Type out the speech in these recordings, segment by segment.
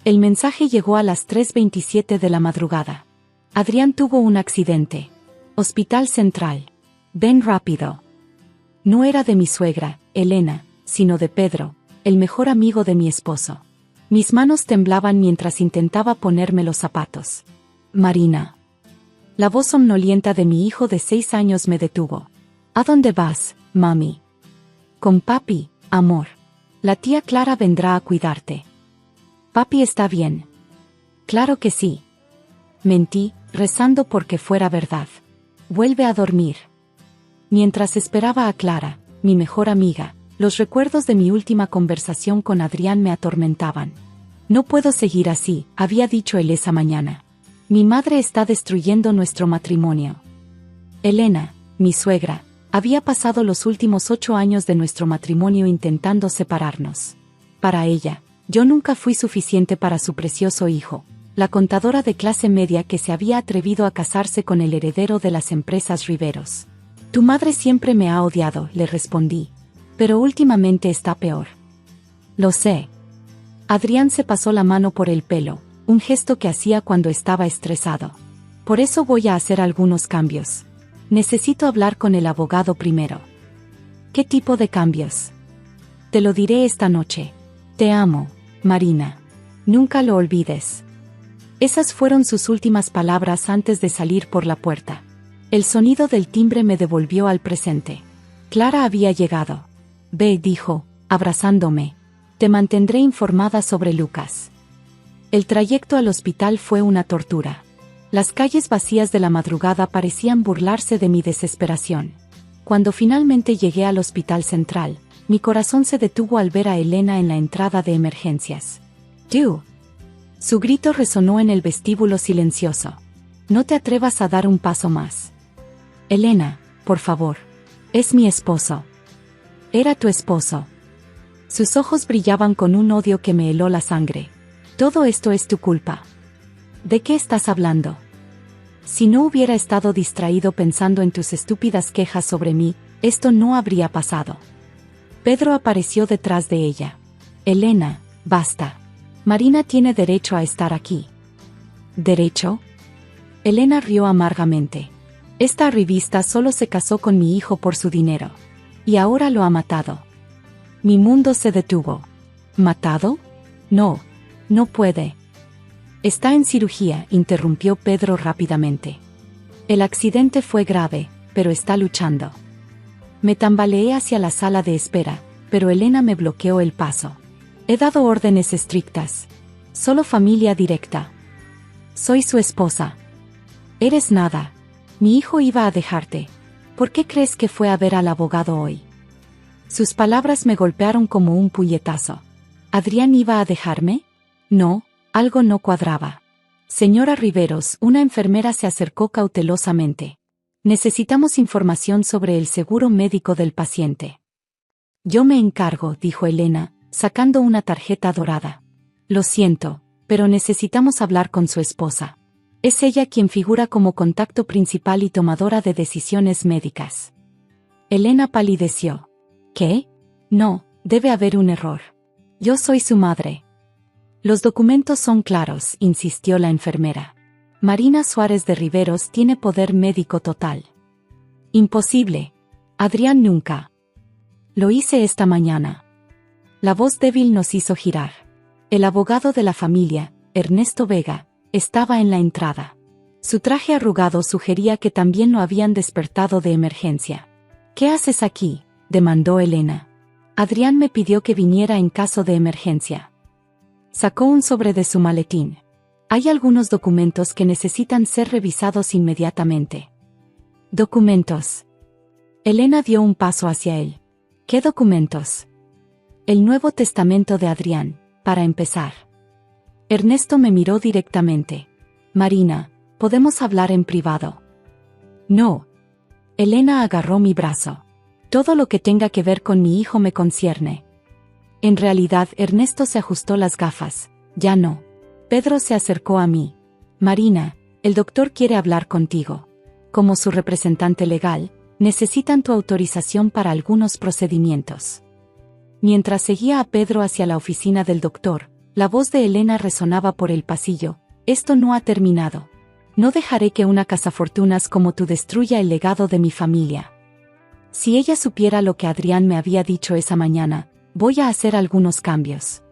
El mensaje llegó a las 3:27 de la madrugada. Adrián tuvo un accidente. Hospital Central. Ven rápido. No era de mi suegra, Elena, sino de Pedro, el mejor amigo de mi esposo. Mis manos temblaban mientras intentaba ponerme los zapatos. Marina. La voz somnolienta de mi hijo de 6 años me detuvo. ¿A dónde vas, mami? Con papi, amor. La tía Clara vendrá a cuidarte. Papi está bien. Claro que sí. Mentí, rezando porque fuera verdad. Vuelve a dormir. Mientras esperaba a Clara, mi mejor amiga, los recuerdos de mi última conversación con Adrián me atormentaban. No puedo seguir así, había dicho él esa mañana. Mi madre está destruyendo nuestro matrimonio. Elena, mi suegra, había pasado los últimos 8 años de nuestro matrimonio intentando separarnos. Para ella, yo nunca fui suficiente para su precioso hijo, la contadora de clase media que se había atrevido a casarse con el heredero de las empresas Riveros. Tu madre siempre me ha odiado, le respondí. Pero últimamente está peor. Lo sé. Adrián se pasó la mano por el pelo, un gesto que hacía cuando estaba estresado. Por eso voy a hacer algunos cambios. Necesito hablar con el abogado primero. ¿Qué tipo de cambios? Te lo diré esta noche. Te amo, Marina. Nunca lo olvides. Esas fueron sus últimas palabras antes de salir por la puerta. El sonido del timbre me devolvió al presente. Clara había llegado. Ve, dijo, abrazándome. Te mantendré informada sobre Lucas. El trayecto al hospital fue una tortura. Las calles vacías de la madrugada parecían burlarse de mi desesperación. Cuando finalmente llegué al Hospital Central, mi corazón se detuvo al ver a Elena en la entrada de emergencias. «¡Tú!». Su grito resonó en el vestíbulo silencioso. «No te atrevas a dar un paso más. Elena, por favor. Es mi esposo». «Era tu esposo». Sus ojos brillaban con un odio que me heló la sangre. «Todo esto es tu culpa». ¿De qué estás hablando? Si no hubiera estado distraído pensando en tus estúpidas quejas sobre mí, esto no habría pasado. Pedro apareció detrás de ella. Elena, basta. Marina tiene derecho a estar aquí. ¿Derecho? Elena rió amargamente. Esta revista solo se casó con mi hijo por su dinero. Y ahora lo ha matado. Mi mundo se detuvo. ¿Matado? No, no puede. Está en cirugía, interrumpió Pedro rápidamente. El accidente fue grave, pero está luchando. Me tambaleé hacia la sala de espera, pero Elena me bloqueó el paso. He dado órdenes estrictas. Solo familia directa. Soy su esposa. Eres nada. Mi hijo iba a dejarte. ¿Por qué crees que fue a ver al abogado hoy? Sus palabras me golpearon como un puñetazo. ¿Adrián iba a dejarme? No. Algo no cuadraba. Señora Riveros, una enfermera se acercó cautelosamente. Necesitamos información sobre el seguro médico del paciente. Yo me encargo, dijo Elena, sacando una tarjeta dorada. Lo siento, pero necesitamos hablar con su esposa. Es ella quien figura como contacto principal y tomadora de decisiones médicas. Elena palideció. ¿Qué? No, debe haber un error. Yo soy su madre. Los documentos son claros, insistió la enfermera. Marina Suárez de Riveros tiene poder médico total. Imposible. Adrián nunca. Lo hice esta mañana. La voz débil nos hizo girar. El abogado de la familia, Ernesto Vega, estaba en la entrada. Su traje arrugado sugería que también lo habían despertado de emergencia. ¿Qué haces aquí?, demandó Elena. Adrián me pidió que viniera en caso de emergencia. Sacó un sobre de su maletín. Hay algunos documentos que necesitan ser revisados inmediatamente. ¿Documentos? Elena dio un paso hacia él. ¿Qué documentos? El Nuevo Testamento de Adrián, para empezar. Ernesto me miró directamente. Marina, ¿podemos hablar en privado? No. Elena agarró mi brazo. Todo lo que tenga que ver con mi hijo me concierne. En realidad, Ernesto se ajustó las gafas. Ya no. Pedro se acercó a mí. Marina, el doctor quiere hablar contigo. Como su representante legal, necesitan tu autorización para algunos procedimientos. Mientras seguía a Pedro hacia la oficina del doctor, La voz de Elena resonaba por el pasillo. Esto no ha terminado. No dejaré que una cazafortunas como tú destruya el legado de mi familia. Si ella supiera lo que Adrián me había dicho esa mañana, voy a hacer algunos cambios.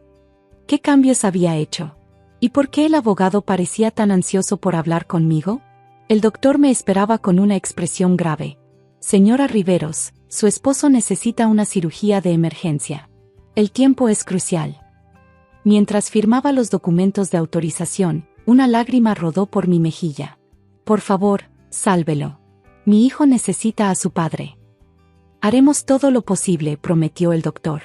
¿Qué cambios había hecho? ¿Y por qué el abogado parecía tan ansioso por hablar conmigo? El doctor me esperaba con una expresión grave. Señora Riveros, su esposo necesita una cirugía de emergencia. El tiempo es crucial. Mientras firmaba los documentos de autorización, una lágrima rodó por mi mejilla. Por favor, sálvelo. Mi hijo necesita a su padre. Haremos todo lo posible, prometió el doctor.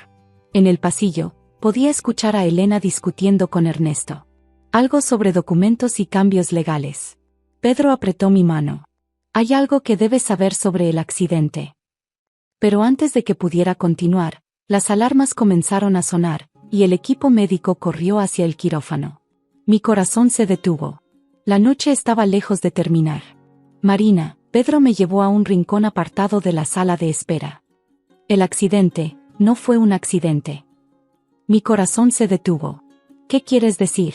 En el pasillo, podía escuchar a Elena discutiendo con Ernesto. Algo sobre documentos y cambios legales. Pedro apretó mi mano. Hay algo que debes saber sobre el accidente. Pero antes de que pudiera continuar, las alarmas comenzaron a sonar, y el equipo médico corrió hacia el quirófano. Mi corazón se detuvo. La noche estaba lejos de terminar. Marina, Pedro me llevó a un rincón apartado de la sala de espera. El accidente, no fue un accidente. Mi corazón se detuvo. ¿Qué quieres decir?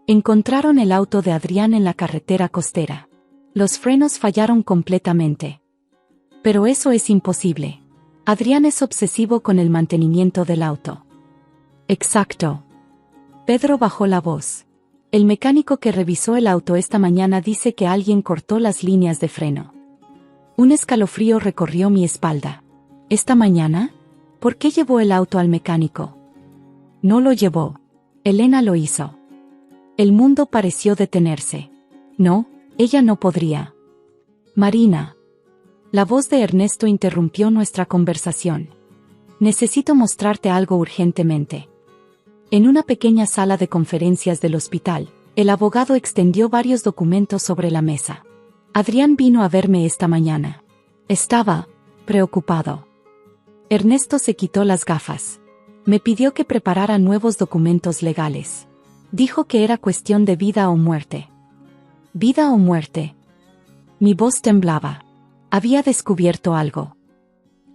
Encontraron el auto de Adrián en la carretera costera. Los frenos fallaron completamente. Pero eso es imposible. Adrián es obsesivo con el mantenimiento del auto. Exacto. Pedro bajó la voz. El mecánico que revisó el auto esta mañana dice que alguien cortó las líneas de freno. Un escalofrío recorrió mi espalda. ¿Esta mañana? ¿Por qué llevó el auto al mecánico? No lo llevó. Elena lo hizo. El mundo pareció detenerse. No, ella no podría. Marina. La voz de Ernesto interrumpió nuestra conversación. Necesito mostrarte algo urgentemente. En una pequeña sala de conferencias del hospital, el abogado extendió varios documentos sobre la mesa. Adrián vino a verme esta mañana. Estaba preocupado. Ernesto se quitó las gafas. Me pidió que preparara nuevos documentos legales. Dijo que era cuestión de vida o muerte. ¿Vida o muerte? Mi voz temblaba. Había descubierto algo.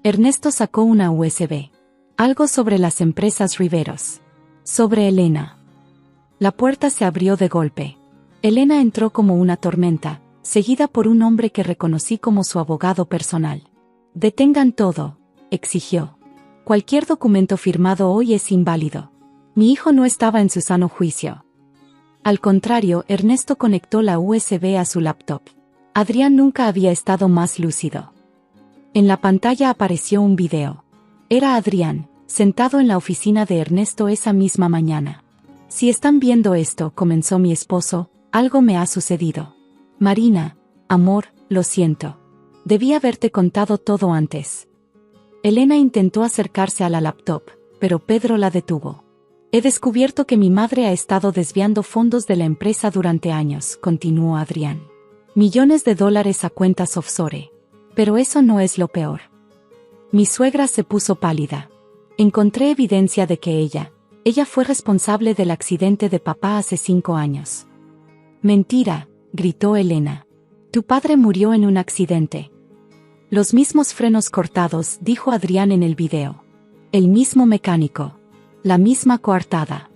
Ernesto sacó una USB. Algo sobre las empresas Riveros. Sobre Elena. La puerta se abrió de golpe. Elena entró como una tormenta, seguida por un hombre que reconocí como su abogado personal. Detengan todo, exigió. Cualquier documento firmado hoy es inválido. Mi hijo no estaba en su sano juicio. Al contrario, Ernesto conectó la USB a su laptop. Adrián nunca había estado más lúcido. En la pantalla apareció un video. Era Adrián, sentado en la oficina de Ernesto esa misma mañana. Si están viendo esto, comenzó mi esposo, algo me ha sucedido. Marina, amor, lo siento. Debí haberte contado todo antes. Elena intentó acercarse a la laptop, pero Pedro la detuvo. He descubierto que mi madre ha estado desviando fondos de la empresa durante años, continuó Adrián. Millones de dólares a cuentas offshore. Pero eso no es lo peor. Mi suegra se puso pálida. Encontré evidencia de que ella fue responsable del accidente de papá hace 5 años. Mentira, gritó Elena. Tu padre murió en un accidente. Los mismos frenos cortados, dijo Adrián en el video. El mismo mecánico. La misma coartada.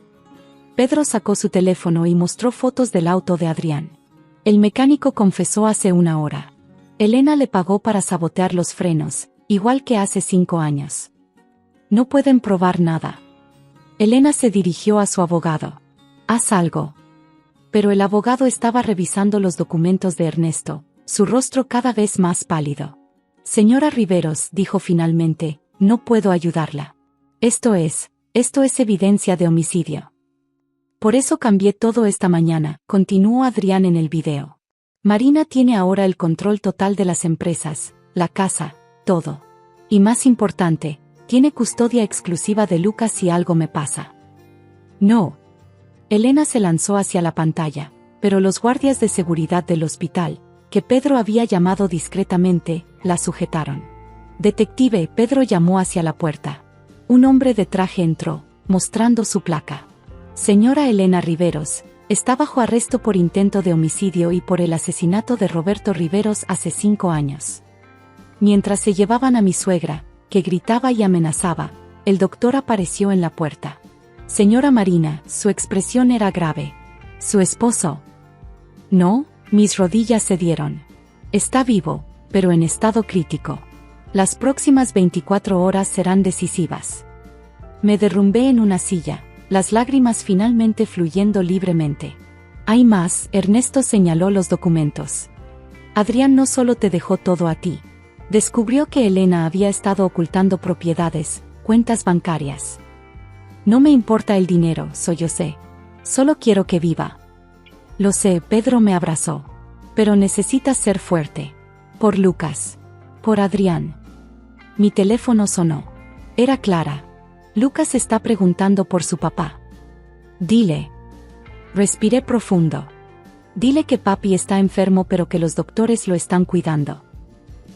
Pedro sacó su teléfono y mostró fotos del auto de Adrián. El mecánico confesó hace 1 hora. Elena le pagó para sabotear los frenos, igual que hace 5 años. No pueden probar nada. Elena se dirigió a su abogado. Haz algo. Pero el abogado estaba revisando los documentos de Ernesto, su rostro cada vez más pálido. Señora Riveros, dijo finalmente, no puedo ayudarla. Esto es evidencia de homicidio. Por eso cambié todo esta mañana, continuó Adrián en el video. Marina tiene ahora el control total de las empresas, la casa, todo. Y más importante, tiene custodia exclusiva de Lucas si algo me pasa. No. Elena se lanzó hacia la pantalla, pero los guardias de seguridad del hospital, que Pedro había llamado discretamente, la sujetaron. Detective, Pedro llamó hacia la puerta. Un hombre de traje entró, mostrando su placa. Señora Elena Riveros, está bajo arresto por intento de homicidio y por el asesinato de Roberto Riveros hace 5 años. Mientras se llevaban a mi suegra, que gritaba y amenazaba, el doctor apareció en la puerta. Señora Marina, su expresión era grave. ¿Su esposo? No, mis rodillas cedieron. Está vivo, pero en estado crítico. Las próximas 24 horas serán decisivas. Me derrumbé en una silla, las lágrimas finalmente fluyendo libremente. Hay más, Ernesto señaló los documentos. Adrián no solo te dejó todo a ti. Descubrió que Elena había estado ocultando propiedades, cuentas bancarias. No me importa el dinero, sollocé. Solo quiero que viva. Lo sé, Pedro me abrazó. Pero necesitas ser fuerte. Por Lucas. Por Adrián. Mi teléfono sonó. Era Clara. Lucas está preguntando por su papá. Dile. Respiré profundo. Dile que papi está enfermo pero que los doctores lo están cuidando.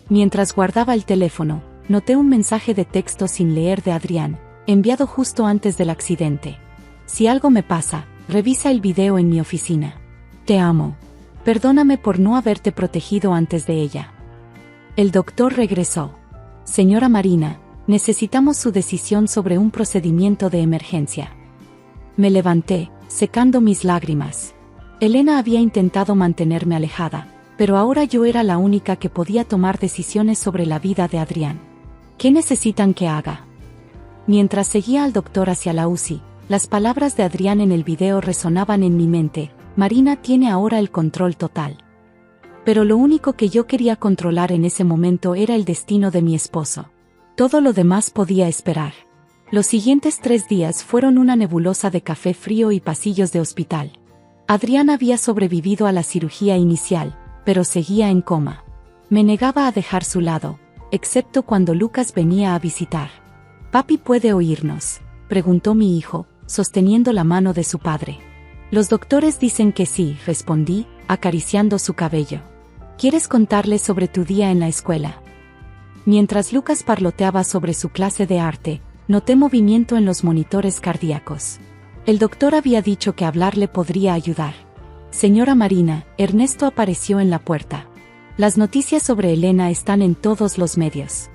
Mientras guardaba el teléfono, noté un mensaje de texto sin leer de Adrián, enviado justo antes del accidente. Si algo me pasa, revisa el video en mi oficina. Te amo. Perdóname por no haberte protegido antes de ella. El doctor regresó. Señora Marina, necesitamos su decisión sobre un procedimiento de emergencia. Me levanté, secando mis lágrimas. Elena había intentado mantenerme alejada, pero ahora yo era la única que podía tomar decisiones sobre la vida de Adrián. ¿Qué necesitan que haga? Mientras seguía al doctor hacia la UCI, las palabras de Adrián en el video resonaban en mi mente. Marina tiene ahora el control total. Pero lo único que yo quería controlar en ese momento era el destino de mi esposo. Todo lo demás podía esperar. Los siguientes 3 días fueron una nebulosa de café frío y pasillos de hospital. Adrián había sobrevivido a la cirugía inicial, pero seguía en coma. Me negaba a dejar su lado, excepto cuando Lucas venía a visitar. «¿Papi puede oírnos?», preguntó mi hijo, sosteniendo la mano de su padre. «Los doctores dicen que sí», respondí, acariciando su cabello. «¿Quieres contarles sobre tu día en la escuela?». Mientras Lucas parloteaba sobre su clase de arte, noté movimiento en los monitores cardíacos. El doctor había dicho que hablarle podría ayudar. «Señora Marina», Ernesto apareció en la puerta. «Las noticias sobre Elena están en todos los medios».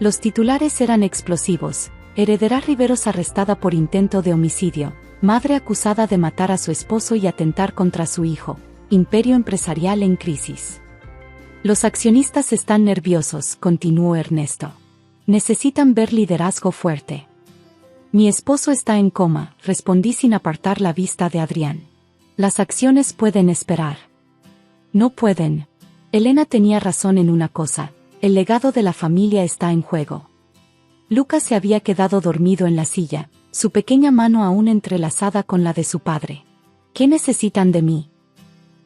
Los titulares eran explosivos. Heredera Riveros arrestada por intento de homicidio. Madre acusada de matar a su esposo y atentar contra su hijo. Imperio empresarial en crisis. Los accionistas están nerviosos, continuó Ernesto. Necesitan ver liderazgo fuerte. Mi esposo está en coma, respondí sin apartar la vista de Adrián. Las acciones pueden esperar. No pueden. Elena tenía razón en una cosa. El legado de la familia está en juego. Lucas se había quedado dormido en la silla, su pequeña mano aún entrelazada con la de su padre. ¿Qué necesitan de mí?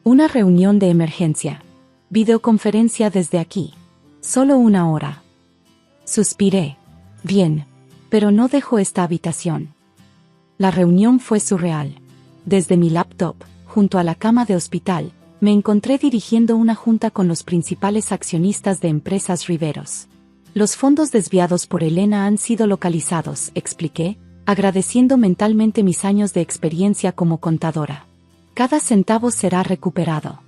Una reunión de emergencia. Videoconferencia desde aquí. Solo 1 hora. Suspiré. Bien. Pero no dejo esta habitación. La reunión fue surreal. Desde mi laptop, junto a la cama de hospital, me encontré dirigiendo una junta con los principales accionistas de Empresas Riveros. Los fondos desviados por Elena han sido localizados, expliqué, agradeciendo mentalmente mis años de experiencia como contadora. Cada centavo será recuperado.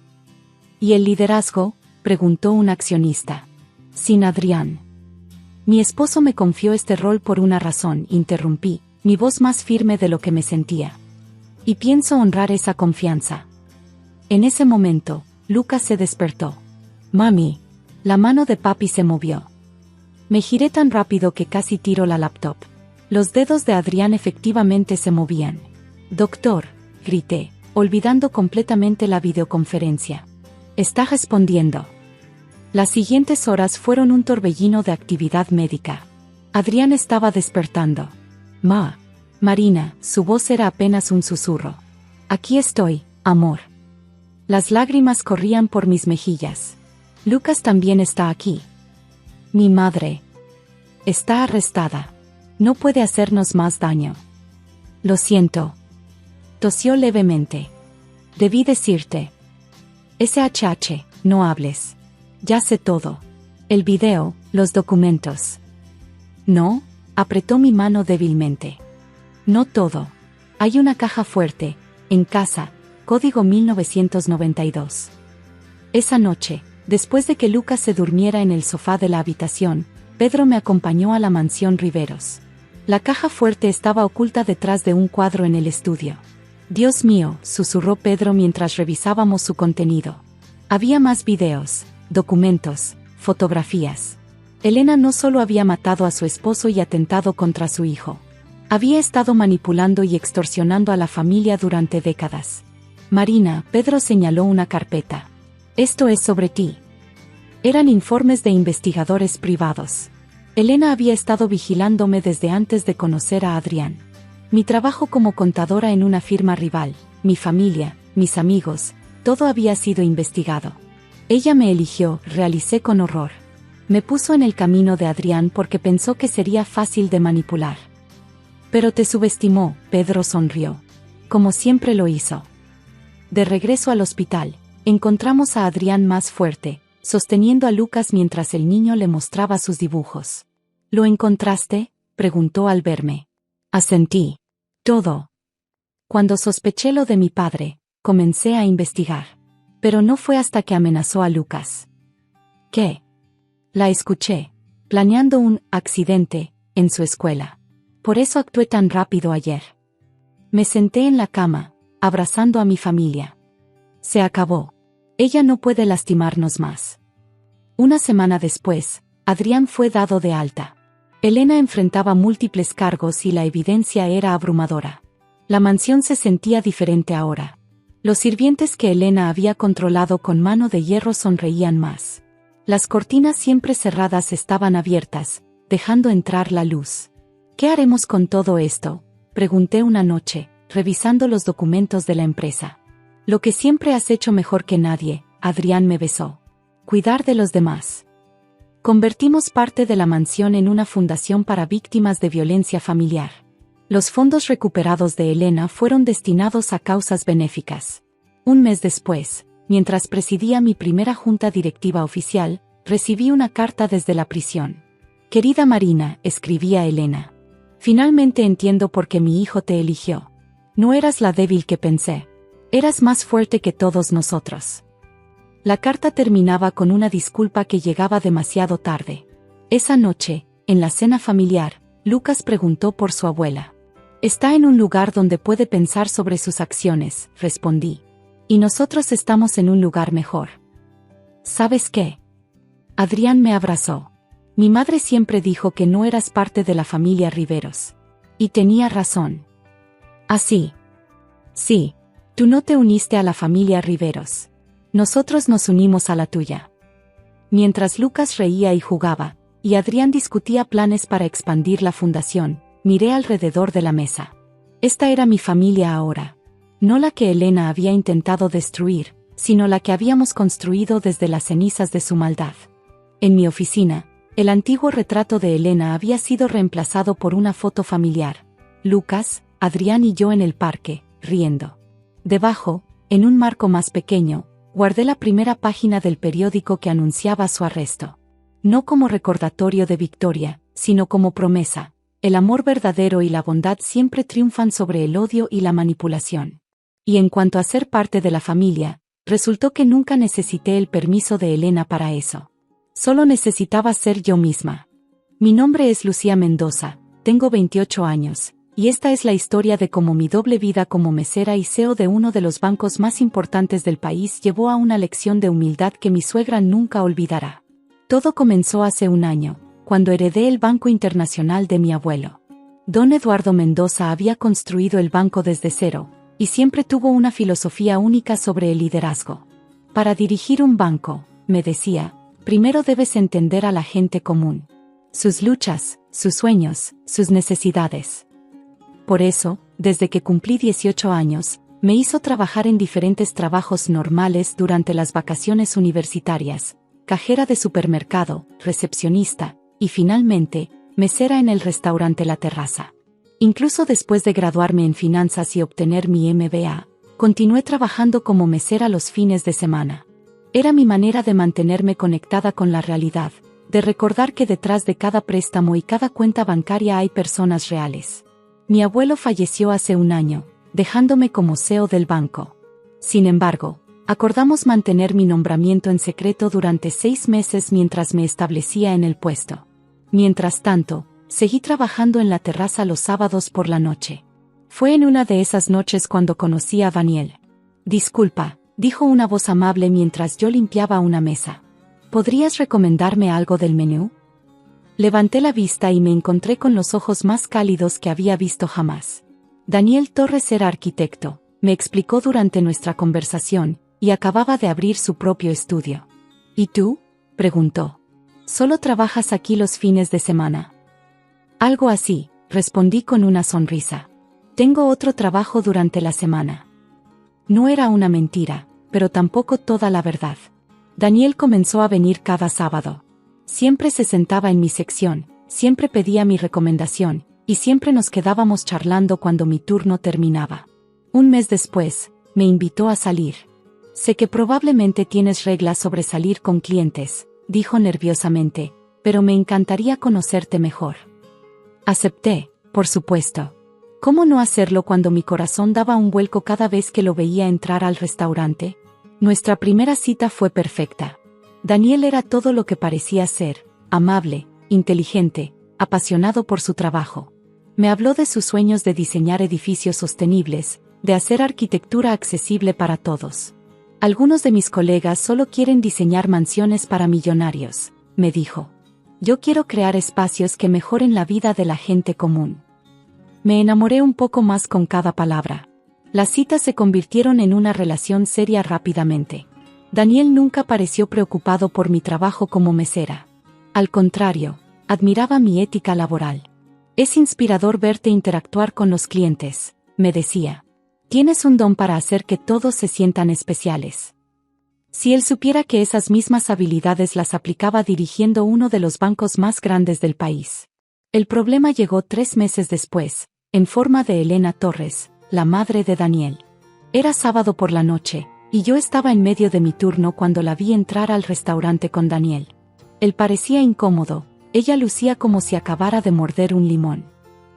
¿Y el liderazgo?, preguntó un accionista. Sin Adrián. Mi esposo me confió este rol por una razón, interrumpí, mi voz más firme de lo que me sentía. Y pienso honrar esa confianza. En ese momento, Lucas se despertó. Mami. La mano de papi se movió. Me giré tan rápido que casi tiro la laptop. Los dedos de Adrián efectivamente se movían. Doctor, grité, olvidando completamente la videoconferencia. Está respondiendo. Las siguientes horas fueron un torbellino de actividad médica. Adrián estaba despertando. Marina, su voz era apenas un susurro. Aquí estoy, amor. Las lágrimas corrían por mis mejillas. Lucas también está aquí. Mi madre. Está arrestada. No puede hacernos más daño. Lo siento. Tosió levemente. Debí decirte. SHH, no hables. Ya sé todo. El video, los documentos. No, apretó mi mano débilmente. No todo. Hay una caja fuerte, en casa, código 1992. Esa noche, después de que Lucas se durmiera en el sofá de la habitación, Pedro me acompañó a la mansión Riveros. La caja fuerte estaba oculta detrás de un cuadro en el estudio. Dios mío, susurró Pedro mientras revisábamos su contenido. Había más videos, documentos, fotografías. Elena no solo había matado a su esposo y atentado contra su hijo. Había estado manipulando y extorsionando a la familia durante décadas. Marina, Pedro señaló una carpeta. Esto es sobre ti. Eran informes de investigadores privados. Elena había estado vigilándome desde antes de conocer a Adrián. Mi trabajo como contadora en una firma rival, mi familia, mis amigos, todo había sido investigado. Ella me eligió, realicé con horror. Me puso en el camino de Adrián porque pensó que sería fácil de manipular. Pero te subestimó, Pedro sonrió. Como siempre lo hizo. De regreso al hospital, encontramos a Adrián más fuerte, sosteniendo a Lucas mientras el niño le mostraba sus dibujos. ¿Lo encontraste?, preguntó al verme. Asentí. Todo. Cuando sospeché lo de mi padre, comencé a investigar. Pero no fue hasta que amenazó a Lucas. ¿Qué? La escuché, planeando un accidente en su escuela. Por eso actué tan rápido ayer. Me senté en la cama, abrazando a mi familia. Se acabó. Ella no puede lastimarnos más. Una semana después, Adrián fue dado de alta. Elena enfrentaba múltiples cargos y la evidencia era abrumadora. La mansión se sentía diferente ahora. Los sirvientes que Elena había controlado con mano de hierro sonreían más. Las cortinas siempre cerradas estaban abiertas, dejando entrar la luz. ¿Qué haremos con todo esto?, pregunté una noche, revisando los documentos de la empresa. Lo que siempre has hecho mejor que nadie, Adrián me besó. Cuidar de los demás. Convertimos parte de la mansión en una fundación para víctimas de violencia familiar. Los fondos recuperados de Elena fueron destinados a causas benéficas. Un mes después, mientras presidía mi primera junta directiva oficial, recibí una carta desde la prisión. Querida Marina, escribía Elena. Finalmente entiendo por qué mi hijo te eligió. No eras la débil que pensé. Eras más fuerte que todos nosotros. La carta terminaba con una disculpa que llegaba demasiado tarde. Esa noche, en la cena familiar, Lucas preguntó por su abuela. Está en un lugar donde puede pensar sobre sus acciones, respondí. Y nosotros estamos en un lugar mejor. ¿Sabes qué? Adrián me abrazó. Mi madre siempre dijo que no eras parte de la familia Riveros. Y tenía razón. Así. Sí, tú no te uniste a la familia Riveros. Nosotros nos unimos a la tuya. Mientras Lucas reía y jugaba, y Adrián discutía planes para expandir la fundación, miré alrededor de la mesa. Esta era mi familia ahora. No la que Elena había intentado destruir, sino la que habíamos construido desde las cenizas de su maldad. En mi oficina, el antiguo retrato de Elena había sido reemplazado por una foto familiar. Lucas, Adrián y yo en el parque, riendo. Debajo, en un marco más pequeño, guardé la primera página del periódico que anunciaba su arresto. No como recordatorio de victoria, sino como promesa. El amor verdadero y la bondad siempre triunfan sobre el odio y la manipulación. Y en cuanto a ser parte de la familia, resultó que nunca necesité el permiso de Elena para eso. Solo necesitaba ser yo misma. Mi nombre es Lucía Mendoza, tengo 28 años. Y esta es la historia de cómo mi doble vida como mesera y CEO de uno de los bancos más importantes del país llevó a una lección de humildad que mi suegra nunca olvidará. Todo comenzó hace un año, cuando heredé el Banco Internacional de mi abuelo. Don Eduardo Mendoza había construido el banco desde cero, y siempre tuvo una filosofía única sobre el liderazgo. Para dirigir un banco, me decía, primero debes entender a la gente común. Sus luchas, sus sueños, sus necesidades. Por eso, desde que cumplí 18 años, me hizo trabajar en diferentes trabajos normales durante las vacaciones universitarias, cajera de supermercado, recepcionista, y finalmente, mesera en el restaurante La Terraza. Incluso después de graduarme en finanzas y obtener mi MBA, continué trabajando como mesera los fines de semana. Era mi manera de mantenerme conectada con la realidad, de recordar que detrás de cada préstamo y cada cuenta bancaria hay personas reales. Mi abuelo falleció hace un año, dejándome como CEO del banco. Sin embargo, acordamos mantener mi nombramiento en secreto durante 6 meses mientras me establecía en el puesto. Mientras tanto, Seguí trabajando en la terraza los sábados por la noche. Fue en una de esas noches cuando conocí a Daniel. Disculpa, dijo una voz amable mientras yo limpiaba una mesa. ¿Podrías recomendarme algo del menú? Levanté la vista y me encontré con los ojos más cálidos que había visto jamás. Daniel Torres era arquitecto, me explicó durante nuestra conversación, y acababa de abrir su propio estudio. ¿Y tú?, preguntó. ¿Solo trabajas aquí los fines de semana? Algo así, respondí con una sonrisa. Tengo otro trabajo durante la semana. No era una mentira, pero tampoco toda la verdad. Daniel comenzó a venir cada sábado. Siempre se sentaba en mi sección, siempre pedía mi recomendación, y siempre nos quedábamos charlando cuando mi turno terminaba. Un mes después, me invitó a salir. Sé que probablemente tienes reglas sobre salir con clientes, dijo nerviosamente, pero me encantaría conocerte mejor. Acepté, por supuesto. ¿Cómo no hacerlo cuando mi corazón daba un vuelco cada vez que lo veía entrar al restaurante? Nuestra primera cita fue perfecta. Daniel era todo lo que parecía ser, amable, inteligente, apasionado por su trabajo. Me habló de sus sueños de diseñar edificios sostenibles, de hacer arquitectura accesible para todos. Algunos de mis colegas solo quieren diseñar mansiones para millonarios, me dijo. Yo quiero crear espacios que mejoren la vida de la gente común. Me enamoré un poco más con cada palabra. Las citas se convirtieron en una relación seria rápidamente. Daniel nunca pareció preocupado por mi trabajo como mesera. Al contrario, admiraba mi ética laboral. Es inspirador verte interactuar con los clientes, me decía. Tienes un don para hacer que todos se sientan especiales. Si él supiera que esas mismas habilidades las aplicaba dirigiendo uno de los bancos más grandes del país. El problema llegó 3 meses después, en forma de Elena Torres, la madre de Daniel. Era sábado por la noche, y yo estaba en medio de mi turno cuando la vi entrar al restaurante con Daniel. Él parecía incómodo, ella lucía como si acabara de morder un limón.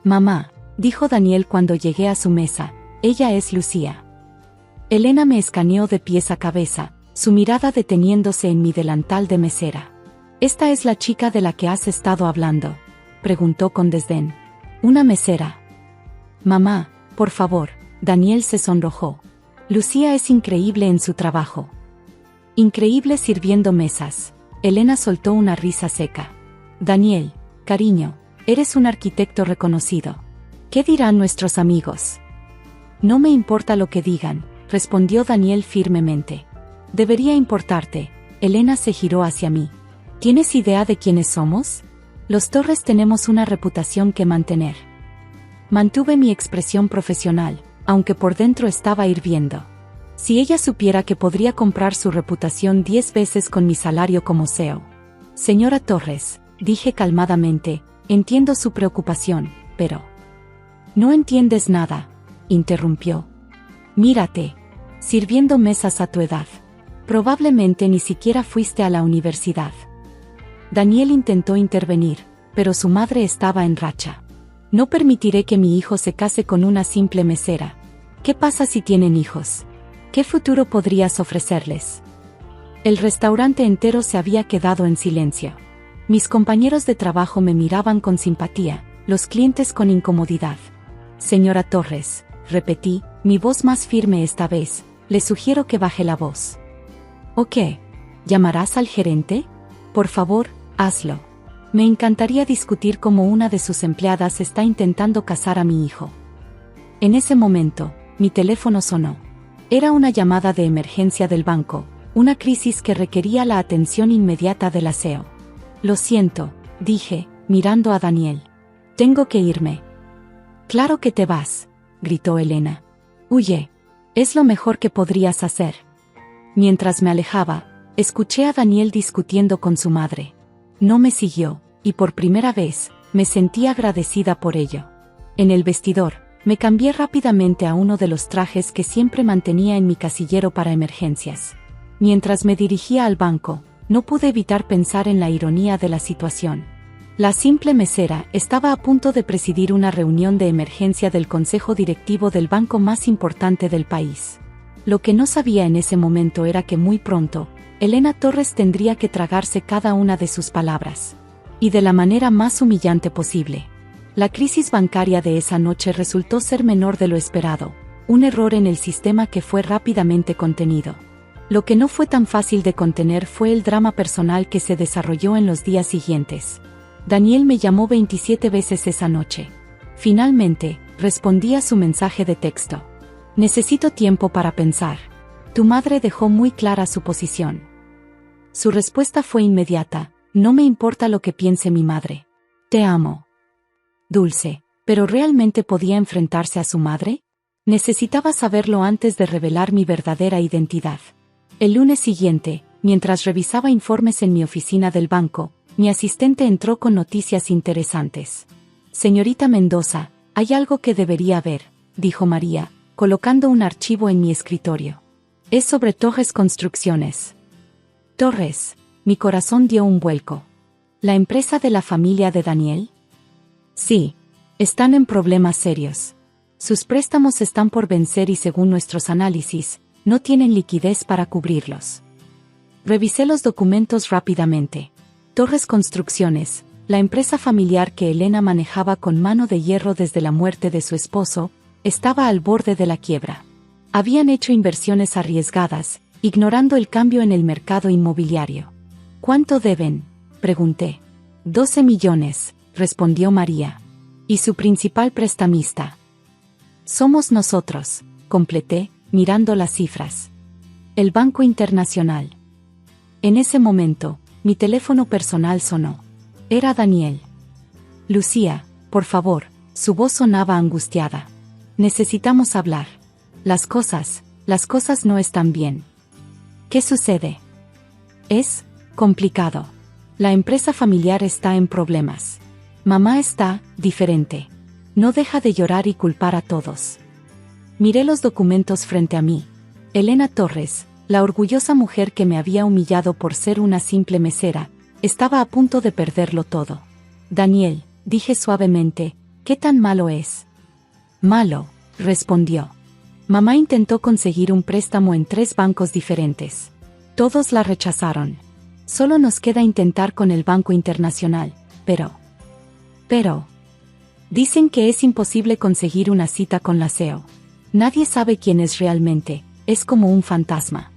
Mamá, dijo Daniel cuando llegué a su mesa, ella es Lucía. Elena me escaneó de pies a cabeza, su mirada deteniéndose en mi delantal de mesera. ¿Esta es la chica de la que has estado hablando?, preguntó con desdén. Una mesera. Mamá, por favor, Daniel se sonrojó. Lucía es increíble en su trabajo. Increíble sirviendo mesas. Elena soltó una risa seca. Daniel, cariño, eres un arquitecto reconocido. ¿Qué dirán nuestros amigos? No me importa lo que digan, respondió Daniel firmemente. Debería importarte. Elena se giró hacia mí. ¿Tienes idea de quiénes somos? Los Torres tenemos una reputación que mantener. Mantuve mi expresión profesional, aunque por dentro estaba hirviendo. Si ella supiera que podría comprar su reputación 10 veces con mi salario como CEO. Señora Torres, dije calmadamente, entiendo su preocupación, pero... No entiendes nada, interrumpió. Mírate, sirviendo mesas a tu edad. Probablemente ni siquiera fuiste a la universidad. Daniel intentó intervenir, pero su madre estaba en racha. No permitiré que mi hijo se case con una simple mesera. ¿Qué pasa si tienen hijos? ¿Qué futuro podrías ofrecerles? El restaurante entero se había quedado en silencio. Mis compañeros de trabajo me miraban con simpatía, los clientes con incomodidad. Señora Torres, repetí, mi voz más firme esta vez, le sugiero que baje la voz. ¿O qué? ¿Llamarás al gerente? Por favor, hazlo. Me encantaría discutir cómo una de sus empleadas está intentando casar a mi hijo. En ese momento, mi teléfono sonó. Era una llamada de emergencia del banco, una crisis que requería la atención inmediata del aseo. Lo siento, dije, mirando a Daniel. Tengo que irme. Claro que te vas, gritó Elena. Huye. Es lo mejor que podrías hacer. Mientras me alejaba, escuché a Daniel discutiendo con su madre. No me siguió, y por primera vez, me sentí agradecida por ello. En el vestidor, me cambié rápidamente a uno de los trajes que siempre mantenía en mi casillero para emergencias. Mientras me dirigía al banco, no pude evitar pensar en la ironía de la situación. La simple mesera estaba a punto de presidir una reunión de emergencia del consejo directivo del banco más importante del país. Lo que no sabía en ese momento era que muy pronto, Elena Torres tendría que tragarse cada una de sus palabras. Y de la manera más humillante posible. La crisis bancaria de esa noche resultó ser menor de lo esperado, un error en el sistema que fue rápidamente contenido. Lo que no fue tan fácil de contener fue el drama personal que se desarrolló en los días siguientes. Daniel me llamó 27 veces esa noche. Finalmente, respondí a su mensaje de texto. Necesito tiempo para pensar. Tu madre dejó muy clara su posición. Su respuesta fue inmediata: no me importa lo que piense mi madre. Te amo. Dulce, ¿pero realmente podía enfrentarse a su madre? Necesitaba saberlo antes de revelar mi verdadera identidad. El lunes siguiente, mientras revisaba informes en mi oficina del banco, mi asistente entró con noticias interesantes. Señorita Mendoza, hay algo que debería ver, dijo María, colocando un archivo en mi escritorio. Es sobre Torres Construcciones. Torres, mi corazón dio un vuelco. ¿La empresa de la familia de Daniel? Sí, están en problemas serios. Sus préstamos están por vencer y según nuestros análisis, no tienen liquidez para cubrirlos. Revisé los documentos rápidamente. Torres Construcciones, la empresa familiar que Elena manejaba con mano de hierro desde la muerte de su esposo, estaba al borde de la quiebra. Habían hecho inversiones arriesgadas, ignorando el cambio en el mercado inmobiliario. ¿Cuánto deben?, pregunté. 12 millones, respondió María. ¿Y su principal prestamista? Somos nosotros, completé, mirando las cifras. El Banco Internacional. En ese momento, mi teléfono personal sonó. Era Daniel. Lucía, por favor, su voz sonaba angustiada. Necesitamos hablar. Las cosas no están bien. ¿Qué sucede? Es complicado. La empresa familiar está en problemas. Mamá está diferente. No deja de llorar y culpar a todos. Miré los documentos frente a mí. Elena Torres, la orgullosa mujer que me había humillado por ser una simple mesera, estaba a punto de perderlo todo. Daniel, dije suavemente, ¿qué tan malo es? Malo, respondió. Mamá intentó conseguir un préstamo en 3 bancos diferentes. Todos la rechazaron. Solo nos queda intentar con el Banco Internacional, pero... Dicen que es imposible conseguir una cita con la CEO. Nadie sabe quién es realmente, es como un fantasma.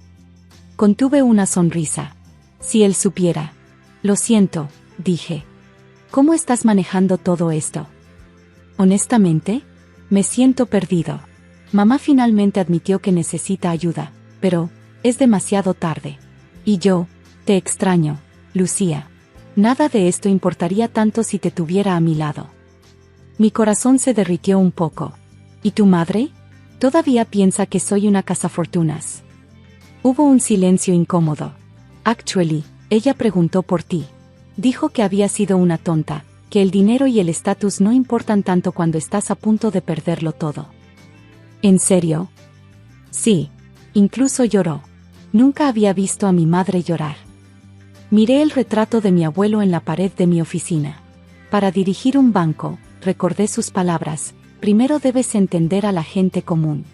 Contuve una sonrisa. Si él supiera. Lo siento, dije. ¿Cómo estás manejando todo esto? Honestamente, me siento perdido. Mamá finalmente admitió que necesita ayuda, pero es demasiado tarde. Y yo, te extraño, Lucía. Nada de esto importaría tanto si te tuviera a mi lado. Mi corazón se derritió un poco. ¿Y tu madre? Todavía piensa que soy una cazafortunas. Hubo un silencio incómodo. Actually, ella preguntó por ti. Dijo que había sido una tonta, que el dinero y el estatus no importan tanto cuando estás a punto de perderlo todo. ¿En serio? Sí. Incluso lloró. Nunca había visto a mi madre llorar. Miré el retrato de mi abuelo en la pared de mi oficina. Para dirigir un banco, recordé sus palabras, primero debes entender a la gente común.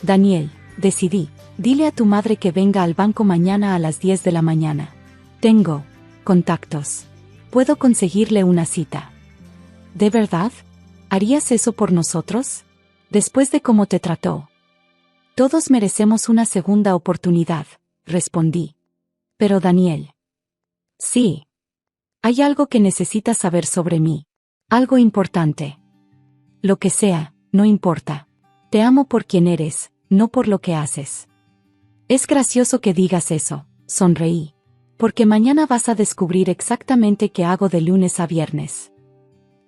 Daniel, decidí, dile a tu madre que venga al banco mañana a las 10 de la mañana. Tengo contactos. Puedo conseguirle una cita. ¿De verdad? ¿Harías eso por nosotros? Después de cómo te trató. Todos merecemos una segunda oportunidad, respondí. Pero Daniel. Sí. Hay algo que necesitas saber sobre mí. Algo importante. Lo que sea, no importa. Te amo por quien eres, no por lo que haces. Es gracioso que digas eso, sonreí. Porque mañana vas a descubrir exactamente qué hago de lunes a viernes.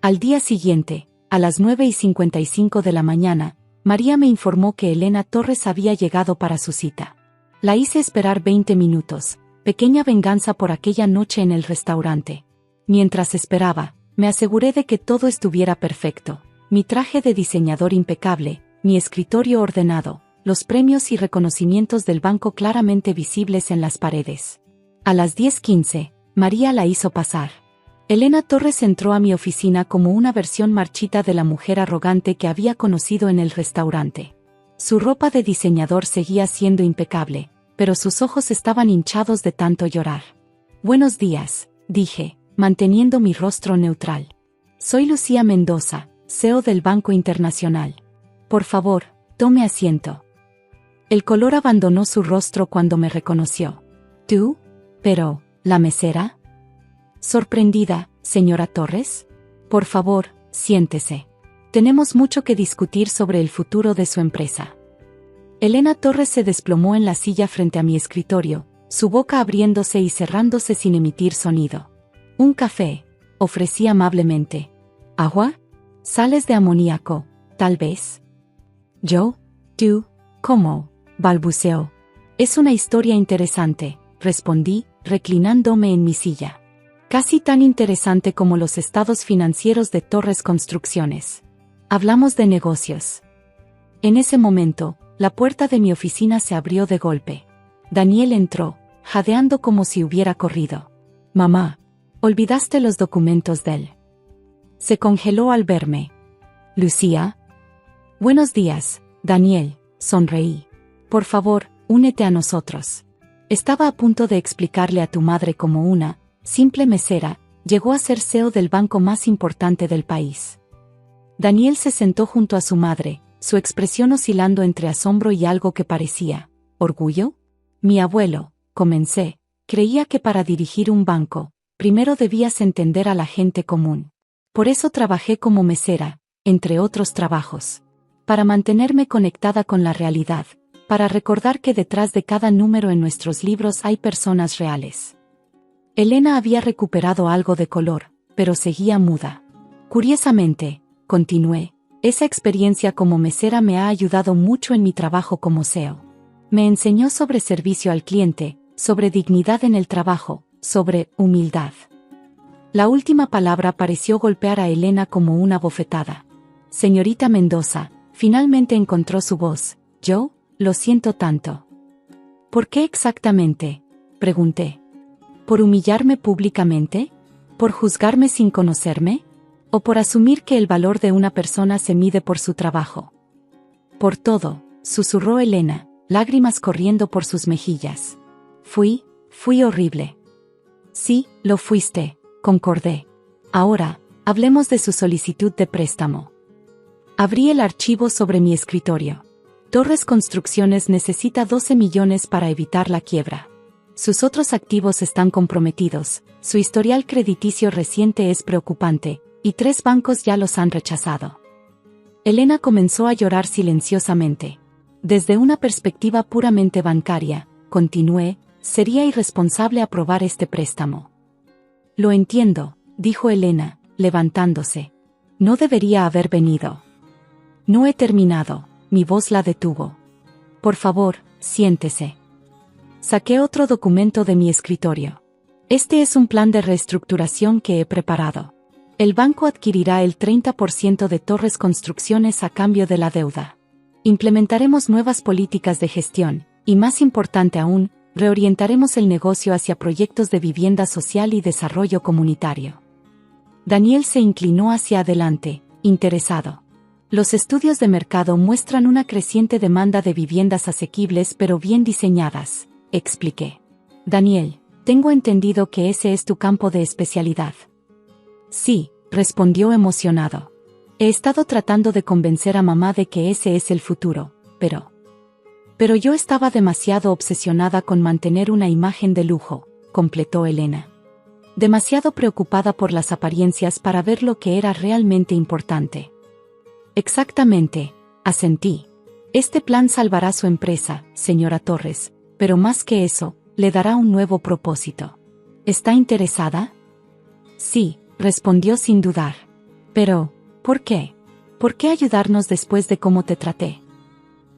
Al día siguiente, a las 9:55 de la mañana, María me informó que Elena Torres había llegado para su cita. La hice esperar 20 minutos, pequeña venganza por aquella noche en el restaurante. Mientras esperaba, me aseguré de que todo estuviera perfecto, mi traje de diseñador impecable, mi escritorio ordenado, los premios y reconocimientos del banco claramente visibles en las paredes. A las 10:15, María la hizo pasar. Elena Torres entró a mi oficina como una versión marchita de la mujer arrogante que había conocido en el restaurante. Su ropa de diseñador seguía siendo impecable, pero sus ojos estaban hinchados de tanto llorar. Buenos días, dije, manteniendo mi rostro neutral. Soy Lucía Mendoza, CEO del Banco Internacional. Por favor, tome asiento. El color abandonó su rostro cuando me reconoció. ¿Tú? Pero, ¿la mesera? Sorprendida, señora Torres. Por favor, siéntese. Tenemos mucho que discutir sobre el futuro de su empresa. Elena Torres se desplomó en la silla frente a mi escritorio, su boca abriéndose y cerrándose sin emitir sonido. Un café, ofrecí amablemente. ¿Agua? Sales de amoníaco, tal vez. ¿Yo? ¿Tú? ¿Cómo? Balbuceó. Es una historia interesante, respondí, reclinándome en mi silla. Casi tan interesante como los estados financieros de Torres Construcciones. Hablamos de negocios. En ese momento, la puerta de mi oficina se abrió de golpe. Daniel entró, jadeando como si hubiera corrido. Mamá, olvidaste los documentos de él. Se congeló al verme. Lucía. Buenos días, Daniel, sonreí. Por favor, únete a nosotros. Estaba a punto de explicarle a tu madre cómo una simple mesera llegó a ser CEO del banco más importante del país. Daniel se sentó junto a su madre, su expresión oscilando entre asombro y algo que parecía orgullo. Mi abuelo, comencé, creía que para dirigir un banco, primero debías entender a la gente común. Por eso trabajé como mesera, entre otros trabajos. Para mantenerme conectada con la realidad, para recordar que detrás de cada número en nuestros libros hay personas reales. Elena había recuperado algo de color, pero seguía muda. Curiosamente, continué, esa experiencia como mesera me ha ayudado mucho en mi trabajo como CEO. Me enseñó sobre servicio al cliente, sobre dignidad en el trabajo, sobre humildad. La última palabra pareció golpear a Elena como una bofetada. Señorita Mendoza, finalmente encontró su voz. Yo, lo siento tanto. ¿Por qué exactamente? Pregunté. ¿Por humillarme públicamente? ¿Por juzgarme sin conocerme? ¿O por asumir que el valor de una persona se mide por su trabajo? Por todo, susurró Elena, lágrimas corriendo por sus mejillas. Fui horrible. Sí, lo fuiste, concordé. Ahora, hablemos de su solicitud de préstamo. Abrí el archivo sobre mi escritorio. Torres Construcciones necesita 12 millones para evitar la quiebra. Sus otros activos están comprometidos, su historial crediticio reciente es preocupante, y 3 bancos ya los han rechazado. Elena comenzó a llorar silenciosamente. Desde una perspectiva puramente bancaria, continué, sería irresponsable aprobar este préstamo. Lo entiendo, dijo Elena, levantándose. No debería haber venido. No he terminado, mi voz la detuvo. Por favor, siéntese. Saqué otro documento de mi escritorio. Este es un plan de reestructuración que he preparado. El banco adquirirá el 30% de Torres Construcciones a cambio de la deuda. Implementaremos nuevas políticas de gestión, y más importante aún, reorientaremos el negocio hacia proyectos de vivienda social y desarrollo comunitario. Daniel se inclinó hacia adelante, interesado. Los estudios de mercado muestran una creciente demanda de viviendas asequibles pero bien diseñadas, expliqué. Daniel, tengo entendido que ese es tu campo de especialidad. Sí, respondió emocionado. He estado tratando de convencer a mamá de que ese es el futuro, pero yo estaba demasiado obsesionada con mantener una imagen de lujo, completó Elena. Demasiado preocupada por las apariencias para ver lo que era realmente importante. Exactamente, asentí. Este plan salvará su empresa, señora Torres, pero más que eso, le dará un nuevo propósito. ¿Está interesada? Sí, respondió sin dudar. Pero, ¿por qué? ¿Por qué ayudarnos después de cómo te traté?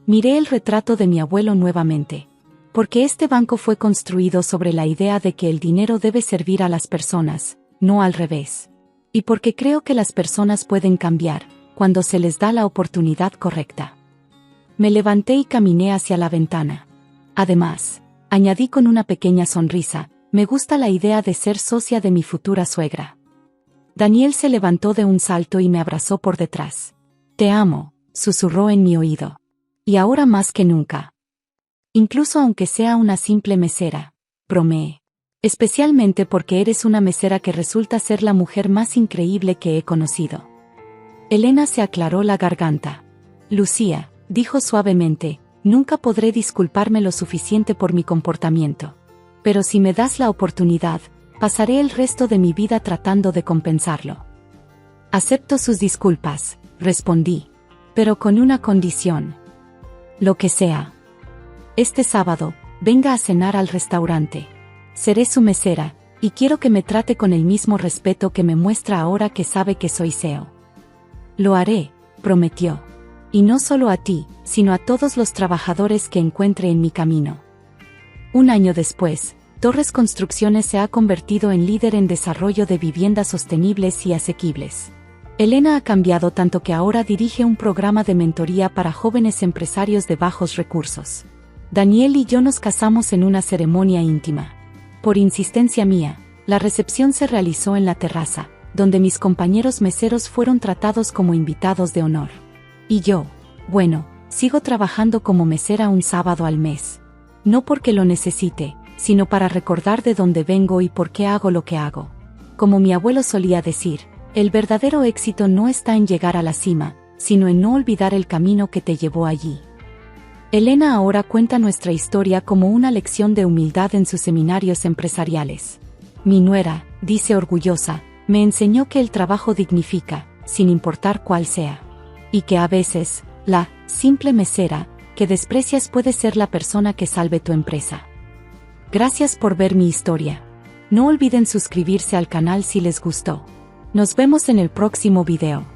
Miré el retrato de mi abuelo nuevamente. Porque este banco fue construido sobre la idea de que el dinero debe servir a las personas, no al revés. Y porque creo que las personas pueden cambiar, cuando se les da la oportunidad correcta. Me levanté y caminé hacia la ventana. Además, añadí con una pequeña sonrisa, me gusta la idea de ser socia de mi futura suegra. Daniel se levantó de un salto y me abrazó por detrás. Te amo, susurró en mi oído. Y ahora más que nunca. Incluso aunque sea una simple mesera, bromeé. Especialmente porque eres una mesera que resulta ser la mujer más increíble que he conocido. Elena se aclaró la garganta. Lucía, dijo suavemente, nunca podré disculparme lo suficiente por mi comportamiento. Pero si me das la oportunidad, pasaré el resto de mi vida tratando de compensarlo. Acepto sus disculpas, respondí. Pero con una condición. Lo que sea. Este sábado, venga a cenar al restaurante. Seré su mesera, y quiero que me trate con el mismo respeto que me muestra ahora que sabe que soy CEO. Lo haré, prometió. Y no solo a ti, sino a todos los trabajadores que encuentre en mi camino. Un año después, Torres Construcciones se ha convertido en líder en desarrollo de viviendas sostenibles y asequibles. Elena ha cambiado tanto que ahora dirige un programa de mentoría para jóvenes empresarios de bajos recursos. Daniel y yo nos casamos en una ceremonia íntima. Por insistencia mía, la recepción se realizó en la terraza, donde mis compañeros meseros fueron tratados como invitados de honor. Y yo, bueno, sigo trabajando como mesera un sábado al mes. No porque lo necesite, sino para recordar de dónde vengo y por qué hago lo que hago. Como mi abuelo solía decir, el verdadero éxito no está en llegar a la cima, sino en no olvidar el camino que te llevó allí. Elena ahora cuenta nuestra historia como una lección de humildad en sus seminarios empresariales. Mi nuera, dice orgullosa, me enseñó que el trabajo dignifica, sin importar cuál sea. Y que a veces, la simple mesera que desprecias puede ser la persona que salve tu empresa. Gracias por ver mi historia. No olviden suscribirse al canal si les gustó. Nos vemos en el próximo video.